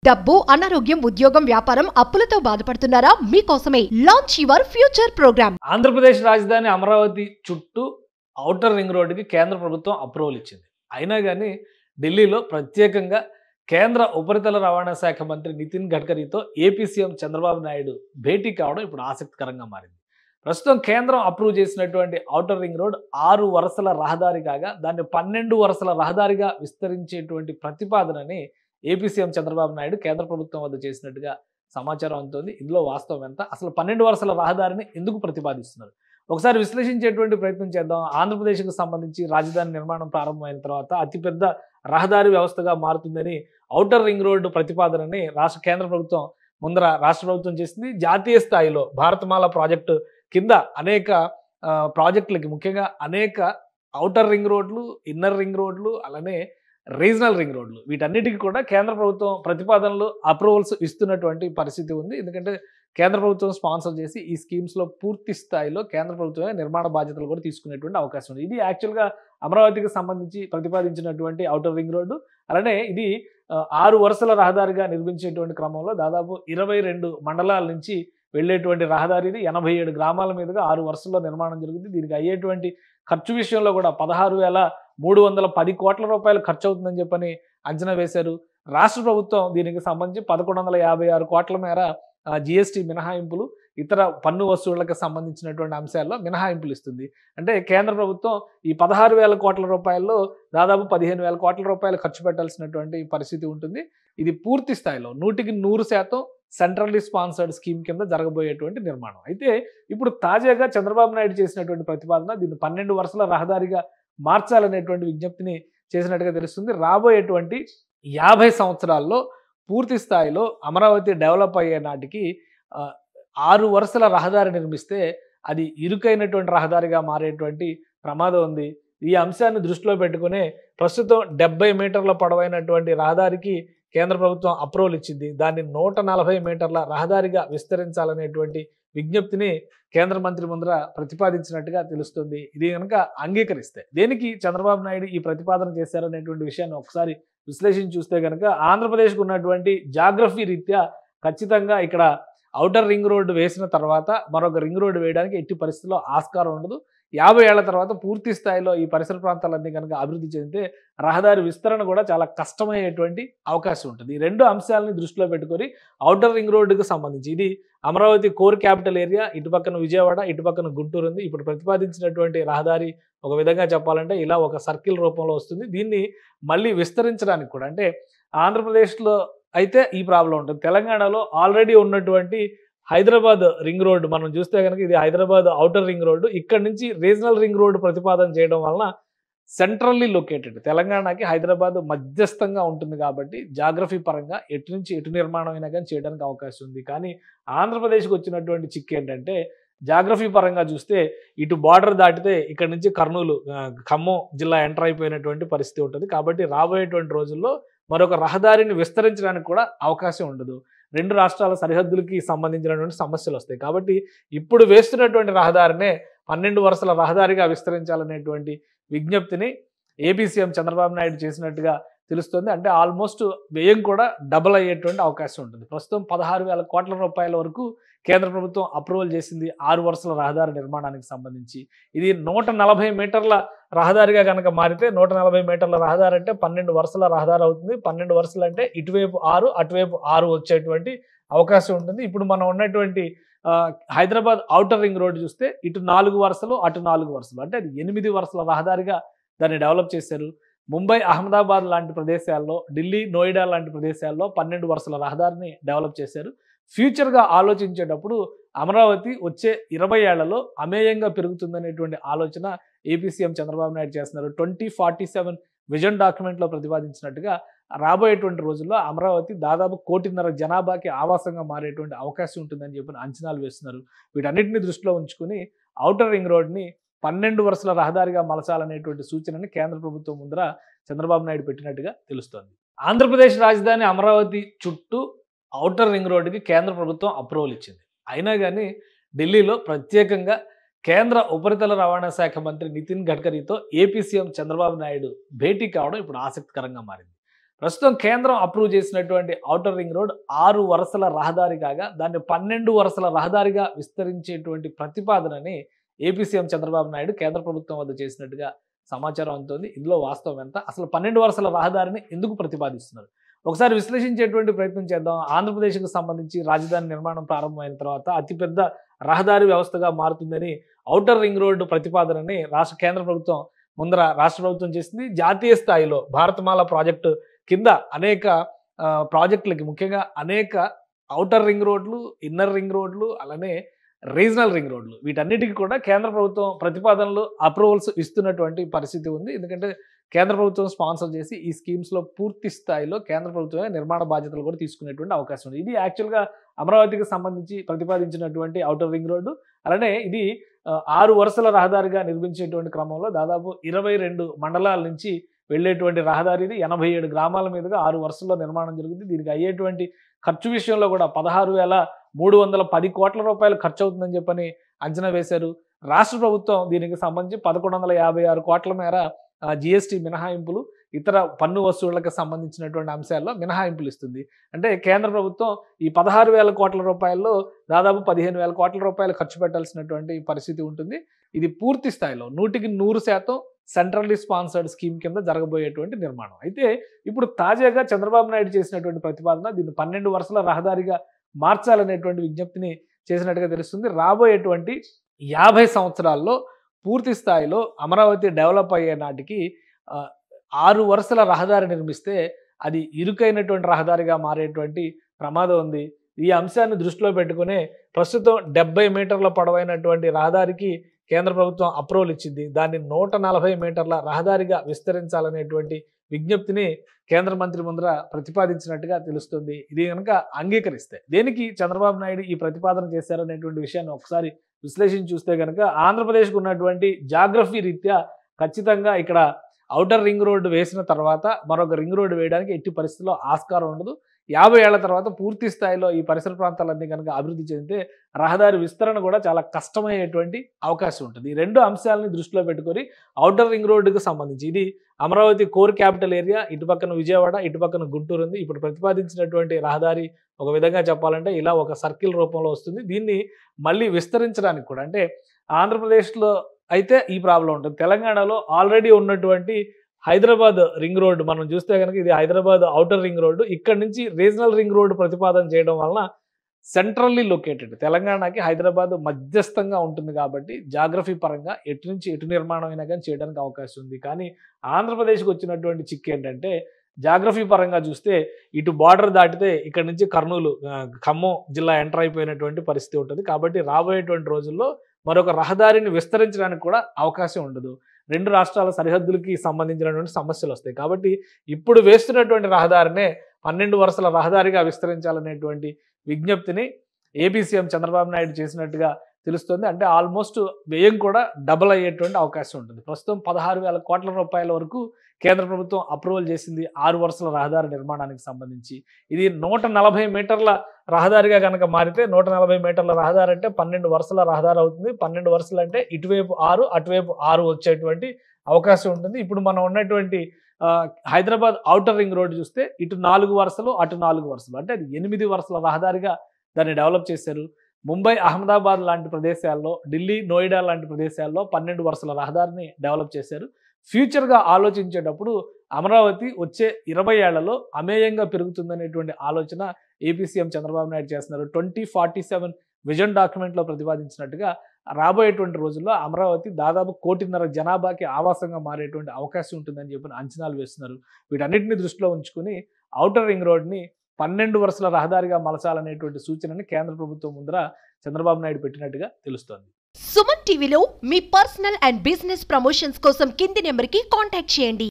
డబ్బు, అనారోగ్యం, ఉద్యోగం, వ్యాపారం, అప్పులతో బాధపడుతున్నారా? మీకోసమే launch your future program. Andhra Pradesh రాజధాని అమరావతి చుట్టూ ఔటర్ రింగ్ రోడ్డుకి కేంద్ర ప్రభుత్వం అప్రూవల్ ఇచ్చింది. అయినా కానీ ఢిల్లీలో ప్రత్యేకంగా కేంద్ర ఉపరితల రవాణా శాఖ మంత్రి నితిన్ గడ్కరీతో ఏపీ సీఎం చంద్రబాబు నాయుడు భేటీ కావడం ఇప్పుడు ఆసక్తికరంగా మారింది. ప్రస్తుతం కేంద్రం అప్రూవ్ చేసినటువంటి ఔటర్ రింగ్ రోడ్ 6 వరుసల రహదారి కాగా దాన్ని 12 వరుసల రహదారిగా విస్తరించేటువంటి ప్రతిపాదనని ఏపీ సీఎం చంద్రబాబు నాయుడు కేంద్ర ప్రభుత్వం వద్ద చేసినట్టుగా సమాచారం అందుతోంది. ఇందులో వాస్తవం ఎంత, అసలు 12 వరుసల రహదారిని ఎందుకు ప్రతిపాదిస్తున్నారు, ఒకసారి విశ్లేషించేటువంటి ప్రయత్నం చేద్దాం. ఆంధ్రప్రదేశ్కు సంబంధించి రాజధాని నిర్మాణం ప్రారంభమైన తర్వాత అతిపెద్ద రహదారి వ్యవస్థగా మారుతుందని ఔటర్ రింగ్ రోడ్డు ప్రతిపాదనని కేంద్ర ప్రభుత్వం ముందర రాష్ట్ర ప్రభుత్వం చేసింది. జాతీయ స్థాయిలో భారతమాల ప్రాజెక్టు కింద అనేక ప్రాజెక్టులకి, ముఖ్యంగా అనేక ఔటర్ రింగ్ రోడ్లు, ఇన్నర్ రింగ్ రోడ్లు, అలానే రీజనల్ రింగ్ రోడ్లు, వీటన్నిటికీ కూడా కేంద్ర ప్రభుత్వం ప్రతిపాదనలు అప్రూవల్స్ ఇస్తున్నటువంటి పరిస్థితి ఉంది. ఎందుకంటే కేంద్ర ప్రభుత్వం స్పాన్సర్ చేసి ఈ స్కీమ్స్లో పూర్తి స్థాయిలో కేంద్ర ప్రభుత్వమే నిర్మాణ బాధ్యతలు కూడా తీసుకునేటువంటి అవకాశం ఉంది. ఇది యాక్చువల్గా అమరావతికి సంబంధించి ప్రతిపాదించినటువంటి ఔటర్ రింగ్ రోడ్డు. అలానే ఇది 6 వరుసల రహదారిగా నిర్మించేటువంటి క్రమంలో దాదాపు 22 మండలాల నుంచి వెళ్ళేటువంటి రహదారి ఇది. 87 గ్రామాల మీదుగా 6 వరుసల్లో నిర్మాణం జరుగుతుంది. దీనికి అయ్యేటువంటి ఖర్చు విషయంలో కూడా 16,310 కోట్ల రూపాయలు ఖర్చు అవుతుందని చెప్పని అంచనా వేశారు. రాష్ట్ర ప్రభుత్వం దీనికి సంబంధించి 1156 కోట్ల మేర జిఎస్టీ మినహాయింపులు, ఇతర పన్ను వసూళ్లకు సంబంధించినటువంటి అంశాల్లో మినహాయింపులు ఇస్తుంది. అంటే కేంద్ర ప్రభుత్వం ఈ 16,000 కోట్ల రూపాయల్లో దాదాపు 15,000 కోట్ల రూపాయలు ఖర్చు పెట్టాల్సినటువంటి పరిస్థితి ఉంటుంది. ఇది పూర్తి స్థాయిలో 100% సెంట్రల్లీ స్పాన్సర్డ్ స్కీమ్ కింద జరగబోయేటువంటి నిర్మాణం. అయితే ఇప్పుడు తాజాగా చంద్రబాబు నాయుడు చేసినటువంటి ప్రతిపాదన దీన్ని 12 వరుసల రహదారిగా మార్చాలనేటువంటి విజ్ఞప్తిని చేసినట్టుగా తెలుస్తుంది. రాబోయేటువంటి 50 సంవత్సరాల్లో పూర్తి స్థాయిలో అమరావతి డెవలప్ అయ్యే నాటికి 6 వరుసల రహదారి నిర్మిస్తే అది ఇరుకైనటువంటి రహదారిగా మారేటువంటి ప్రమాదం ఉంది. ఈ అంశాన్ని దృష్టిలో పెట్టుకునే ప్రస్తుతం 70 మీటర్ల పొడవైనటువంటి రహదారికి కేంద్ర ప్రభుత్వం అప్రూవల్ ఇచ్చింది. దాన్ని 140 మీటర్ల రహదారిగా విస్తరించాలనేటువంటి విజ్ఞప్తిని కేంద్ర మంత్రి ముందర ప్రతిపాదించినట్టుగా తెలుస్తుంది. ఇది కనుక అంగీకరిస్తే దేనికి చంద్రబాబు నాయుడు ఈ ప్రతిపాదన చేశారనేటువంటి విషయాన్ని ఒకసారి విశ్లేషించి చూస్తే కనుక ఆంధ్రప్రదేశ్కు ఉన్నటువంటి జాగ్రఫీ రీత్యా ఖచ్చితంగా ఇక్కడ ఔటర్ రింగ్ రోడ్డు వేసిన తర్వాత మరొక రింగ్ రోడ్డు వేయడానికి ఎట్టి పరిస్థితుల్లో ఆస్కారం ఉండదు. 50 ఏళ్ల తర్వాత పూర్తి స్థాయిలో ఈ పరిసర ప్రాంతాలన్నీ కనుక అభివృద్ధి చెందితే రహదారి విస్తరణ కూడా చాలా కష్టమయ్యేటువంటి అవకాశం ఉంటుంది. ఈ రెండు అంశాలని దృష్టిలో పెట్టుకొని ఔటర్ రింగ్ రోడ్డుకు సంబంధించి ఇది అమరావతి కోర్ క్యాపిటల్ ఏరియా, ఇటు పక్కన విజయవాడ, ఇటు పక్కన గుంటూరు ఉంది. ఇప్పుడు ప్రతిపాదించినటువంటి రహదారి ఒక విధంగా చెప్పాలంటే ఇలా ఒక సర్కిల్ రూపంలో వస్తుంది. దీన్ని మళ్ళీ విస్తరించడానికి కూడా, అంటే ఆంధ్రప్రదేశ్లో అయితే ఈ ప్రాబ్లం ఉంటుంది, తెలంగాణలో ఆల్రెడీ ఉన్నటువంటి హైదరాబాద్ రింగ్ రోడ్డు మనం చూస్తే కనుక ఇది హైదరాబాద్ ఔటర్ రింగ్ రోడ్డు. ఇక్కడ నుంచి రీజనల్ రింగ్ రోడ్డు ప్రతిపాదన చేయడం వలన సెంట్రల్లీ లొకేటెడ్ తెలంగాణకి హైదరాబాద్ మధ్యస్థంగా ఉంటుంది కాబట్టి జాగ్రఫీ పరంగా ఎటు నుంచి ఎటు నిర్మాణం అయినా కానీ చేయడానికి అవకాశం ఉంది. కానీ ఆంధ్రప్రదేశ్కి వచ్చినటువంటి చిక్కు ఏంటంటే జాగ్రఫీ పరంగా చూస్తే ఇటు బార్డర్ దాటితే ఇక్కడ నుంచి కర్నూలు, ఖమ్మం జిల్లా ఎంటర్ అయిపోయినటువంటి పరిస్థితి ఉంటుంది. కాబట్టి రాబోయేటువంటి రోజుల్లో మరొక రహదారిని విస్తరించడానికి కూడా అవకాశం ఉండదు. రెండు రాష్ట్రాల సరిహద్దులకి సంబంధించినటువంటి సమస్యలు వస్తాయి. కాబట్టి ఇప్పుడు వేస్తున్నటువంటి రహదారినే 12 వరుసల రహదారిగా విస్తరించాలనేటువంటి విజ్ఞప్తిని ఏపీ సీఎం చంద్రబాబు నాయుడు చేసినట్టుగా తెలుస్తుంది. అంటే ఆల్మోస్ట్ వ్యయం కూడా డబుల్ అయ్యేటువంటి అవకాశం ఉంటుంది. ప్రస్తుతం 16,000 కోట్ల రూపాయల వరకు కేంద్ర ప్రభుత్వం అప్రూవల్ చేసింది 6 వరుసల రహదారి నిర్మాణానికి సంబంధించి. ఇది 140 మీటర్ల రహదారిగా కనుక మారితే 140 మీటర్ల రహదారి అంటే 12 వరుసల రహదారి అవుతుంది. 12 వరుసలు అంటే ఇటువైపు 6, అటువైపు 6 వచ్చేటువంటి అవకాశం ఉంటుంది. ఇప్పుడు మనం ఉన్నటువంటి హైదరాబాద్ ఔటర్ రింగ్ రోడ్డు చూస్తే ఇటు 4 వరుసలు, అటు 4 వరుసలు, అంటే అది 8 వరుసల రహదారిగా దాన్ని డెవలప్ చేశారు. ముంబై, అహ్మదాబాద్ లాంటి ప్రదేశాల్లో, ఢిల్లీ, నోయిడా లాంటి ప్రదేశాల్లో 12 వరుసల రహదారిని డెవలప్ చేశారు. ఫ్యూచర్గా ఆలోచించేటప్పుడు అమరావతి వచ్చే 20 ఏళ్లలో అమేయంగా పెరుగుతుందనేటువంటి ఆలోచన ఏపీ సీఎం చంద్రబాబు నాయుడు చేస్తున్నారు. 2047 విజన్ డాక్యుమెంట్లో ప్రతిపాదించినట్టుగా రాబోయేటువంటి రోజుల్లో అమరావతి దాదాపు 1.5 కోటి జనాభాకి ఆవాసంగా మారేటువంటి అవకాశం ఉంటుందని చెప్పిన అంచనాలు వేస్తున్నారు. వీటన్నిటిని దృష్టిలో ఉంచుకుని ఔటర్ రింగ్ రోడ్ని 12 వరుసల రహదారిగా మలచాలనేటువంటి సూచనని కేంద్ర ప్రభుత్వం ముందర చంద్రబాబు నాయుడు పెట్టినట్టుగా తెలుస్తోంది. ఆంధ్రప్రదేశ్ రాజధాని అమరావతి చుట్టూ ఔటర్ రింగ్ రోడ్డుకి కేంద్ర ప్రభుత్వం అప్రూవల్ ఇచ్చింది. అయినా కానీ ఢిల్లీలో ప్రత్యేకంగా కేంద్ర ఉపరితల రవాణా శాఖ మంత్రి నితిన్ గడ్కరీతో ఏపీ సీఎం చంద్రబాబు నాయుడు భేటీ కావడం ఇప్పుడు ఆసక్తికరంగా మారింది. ప్రస్తుతం కేంద్రం అప్రూవ్ చేసినటువంటి ఔటర్ రింగ్ రోడ్ 6 వరుసల రహదారి కాగా దాన్ని 12 వరుసల రహదారిగా విస్తరించేటువంటి ప్రతిపాదనని ఏపీ సీఎం చంద్రబాబు నాయుడు కేంద్ర ప్రభుత్వం వద్ద చేసినట్టుగా సమాచారం అందుతోంది. ఇందులో వాస్తవం ఎంత, అసలు 12 వరుసల రహదారిని ఎందుకు ప్రతిపాదిస్తున్నారు, ఒకసారి విశ్లేషించేటువంటి ప్రయత్నం చేద్దాం. ఆంధ్రప్రదేశ్కు సంబంధించి రాజధాని నిర్మాణం ప్రారంభమైన తర్వాత అతిపెద్ద రహదారి వ్యవస్థగా మారుతుందని ఔటర్ రింగ్ రోడ్డు ప్రతిపాదనని కేంద్ర ప్రభుత్వం ముందర రాష్ట్ర ప్రభుత్వం చేసింది. జాతీయ స్థాయిలో భారతమాల ప్రాజెక్టు కింద అనేక ప్రాజెక్టులకి, ముఖ్యంగా అనేక ఔటర్ రింగ్ రోడ్లు, ఇన్నర్ రింగ్ రోడ్లు, అలానే రీజనల్ రింగ్ రోడ్లు, వీటన్నిటికీ కూడా కేంద్ర ప్రభుత్వం ప్రతిపాదనలు అప్రూవల్స్ ఇస్తున్నటువంటి పరిస్థితి ఉంది. ఎందుకంటే కేంద్ర ప్రభుత్వం స్పాన్సర్ చేసి ఈ స్కీమ్స్లో పూర్తి స్థాయిలో కేంద్ర ప్రభుత్వమే నిర్మాణ బాధ్యతలు కూడా తీసుకునేటువంటి అవకాశం ఉంది. ఇది యాక్చువల్గా అమరావతికి సంబంధించి ప్రతిపాదించినటువంటి ఔటర్ రింగ్ రోడ్డు. అలానే ఇది 6 వరుసల రహదారిగా నిర్మించేటువంటి క్రమంలో దాదాపు 22 మండలాల నుంచి వెళ్ళేటువంటి రహదారి ఇది. 87 గ్రామాల మీదుగా 6 వరుసల్లో నిర్మాణం జరుగుతుంది. దీనికి అయ్యేటువంటి ఖర్చు విషయంలో కూడా 16,310 కోట్ల రూపాయలు ఖర్చు అవుతుందని చెప్పని అంచనా వేశారు. రాష్ట్ర ప్రభుత్వం దీనికి సంబంధించి 1156 కోట్ల మేర జిఎస్టీ మినహాయింపులు, ఇతర పన్ను వసూళ్లకు సంబంధించినటువంటి అంశాల్లో మినహాయింపులు ఇస్తుంది. అంటే కేంద్ర ప్రభుత్వం ఈ 16,000 కోట్ల రూపాయల్లో దాదాపు 15,000 కోట్ల రూపాయలు ఖర్చు పెట్టాల్సినటువంటి పరిస్థితి ఉంటుంది. ఇది పూర్తి స్థాయిలో 100% సెంట్రల్లీ స్పాన్సర్డ్ స్కీమ్ కింద జరగబోయేటువంటి నిర్మాణం. అయితే ఇప్పుడు తాజాగా చంద్రబాబు నాయుడు చేసినటువంటి ప్రతిపాదన దీన్ని 12 వరుసల రహదారిగా మార్చాలనేటువంటి విజ్ఞప్తిని చేసినట్టుగా తెలుస్తుంది. రాబోయేటువంటి 50 సంవత్సరాల్లో పూర్తి స్థాయిలో అమరావతి డెవలప్ అయ్యే నాటికి 6 వరుసల రహదారి నిర్మిస్తే అది ఇరుకైనటువంటి రహదారిగా మారేటువంటి ప్రమాదం ఉంది. ఈ అంశాన్ని దృష్టిలో పెట్టుకునే ప్రస్తుతం 70 మీటర్ల పొడవైనటువంటి రహదారికి కేంద్ర ప్రభుత్వం అప్రూవల్ ఇచ్చింది. దాన్ని 140 మీటర్ల రహదారిగా విస్తరించాలనేటువంటి విజ్ఞప్తిని కేంద్ర మంత్రి ముందర ప్రతిపాదించినట్టుగా తెలుస్తుంది. ఇది కనుక అంగీకరిస్తే దేనికి చంద్రబాబు నాయుడు ఈ ప్రతిపాదన చేశారనేటువంటి విషయాన్ని ఒకసారి విశ్లేషించి చూస్తే కనుక ఆంధ్రప్రదేశ్కు ఉన్నటువంటి జాగ్రఫీ రీత్యా ఖచ్చితంగా ఇక్కడ ఔటర్ రింగ్ రోడ్డు వేసిన తర్వాత మరొక రింగ్ రోడ్డు వేయడానికి ఎట్టి పరిస్థితుల్లో ఆస్కారం ఉండదు. 50 ఏళ్ల తర్వాత పూర్తి స్థాయిలో ఈ పరిసర ప్రాంతాలన్నీ కనుక అభివృద్ధి చెందితే రహదారి విస్తరణ కూడా చాలా కష్టమయ్యేటువంటి అవకాశం ఉంటుంది. ఈ రెండు అంశాలని దృష్టిలో పెట్టుకొని ఔటర్ రింగ్ రోడ్డుకు సంబంధించి ఇది అమరావతి కోర్ క్యాపిటల్ ఏరియా, ఇటుపక్కన విజయవాడ, ఇటుపక్కన గుంటూరు ఉంది. ఇప్పుడు ప్రతిపాదించినటువంటి రహదారి ఒక విధంగా చెప్పాలంటే ఇలా ఒక సర్కిల్ రూపంలో వస్తుంది. దీన్ని మళ్ళీ విస్తరించడానికి కూడా, అంటే ఆంధ్రప్రదేశ్లో అయితే ఈ ప్రాబ్లం ఉంటుంది, తెలంగాణలో ఆల్రెడీ ఉన్నటువంటి హైదరాబాద్ రింగ్ రోడ్డు మనం చూస్తే కనుక ఇది హైదరాబాద్ ఔటర్ రింగ్ రోడ్డు, ఇక్కడ నుంచి రీజనల్ రింగ్ రోడ్డు ప్రతిపాదన చేయడం వలన సెంట్రల్లీ లొకేటెడ్ తెలంగాణకి హైదరాబాద్ మధ్యస్థంగా ఉంటుంది కాబట్టి జాగ్రఫీ పరంగా ఎటు నుంచి ఎటు నిర్మాణం అయినా కానీ చేయడానికి అవకాశం ఉంది. కానీ ఆంధ్రప్రదేశ్కి వచ్చినటువంటి చిక్కు ఏంటంటే జాగ్రఫీ పరంగా చూస్తే ఇటు బార్డర్ దాటితే ఇక్కడ నుంచి కర్నూలు, ఖమ్మం జిల్లా ఎంటర్ అయిపోయినటువంటి పరిస్థితి ఉంటుంది. కాబట్టి రాబోయేటువంటి రోజుల్లో మరొక రహదారిని విస్తరించడానికి కూడా అవకాశం ఉండదు. రెండు రాష్ట్రాల సరిహద్దులకి సంబంధించినటువంటి సమస్యలు వస్తాయి. కాబట్టి ఇప్పుడు వేస్తున్నటువంటి రహదారినే 12 వరుసల రహదారిగా విస్తరించాలనేటువంటి విజ్ఞప్తిని ఏపీ సీఎం చంద్రబాబు నాయుడు చేసినట్టుగా తెలుస్తుంది. అంటే ఆల్మోస్ట్ వ్యయం కూడా డబుల్ అయ్యేటువంటి అవకాశం ఉంటుంది. ప్రస్తుతం 16,000 కోట్ల రూపాయల వరకు కేంద్ర ప్రభుత్వం అప్రూవల్ చేసింది 6 వరుసల రహదారి నిర్మాణానికి సంబంధించి. ఇది 140 మీటర్ల రహదారిగా కనుక మారితే 140 మీటర్ల రహదారి అంటే 12 వరుసల రహదారి అవుతుంది. 12 వరుసలు అంటే ఇటువైపు 6 అటువైపు 6 వచ్చేటువంటి అవకాశం ఉంటుంది. ఇప్పుడు మనం ఉన్నటువంటి హైదరాబాద్ ఔటర్ రింగ్ రోడ్డు చూస్తే ఇటు 4 వరుసలు అటు 4 వరుసలు అంటే అది 8 వరుసల రహదారిగా దాన్ని డెవలప్ చేశారు. ముంబై, అహ్మదాబాద్ లాంటి ప్రదేశాల్లో, ఢిల్లీ, నోయిడా లాంటి ప్రదేశాల్లో 12 వరుసల రహదారిని డెవలప్ చేశారు. ఫ్యూచర్గా ఆలోచించేటప్పుడు అమరావతి వచ్చే 20 ఏళ్లలో అమేయంగా పెరుగుతుందనేటువంటి ఆలోచన ఏపీ సీఎం చంద్రబాబు నాయుడు చేస్తున్నారు. 2047 విజన్ డాక్యుమెంట్లో ప్రతిపాదించినట్టుగా రాబోయేటువంటి రోజుల్లో అమరావతి దాదాపు 1.5 కోటి జనాభాకి ఆవాసంగా మారేటువంటి అవకాశం ఉంటుందని చెప్పి అంచనాలు వేస్తున్నారు. వీటన్నిటిని దృష్టిలో ఉంచుకుని ఔటర్ రింగ్ రోడ్ని 12 వరుసల రహదారిగా మలచాలనేటువంటి సూచనని కేంద్ర ప్రభుత్వం ముందర చంద్రబాబు నాయుడు పెట్టినట్టుగా తెలుస్తోంది. సుమన్ టీవీలో మీ పర్సనల్ అండ్ బిజినెస్ ప్రమోషన్స్ కోసం కింది నెంబర్కి కాంటాక్ట్ చేయండి.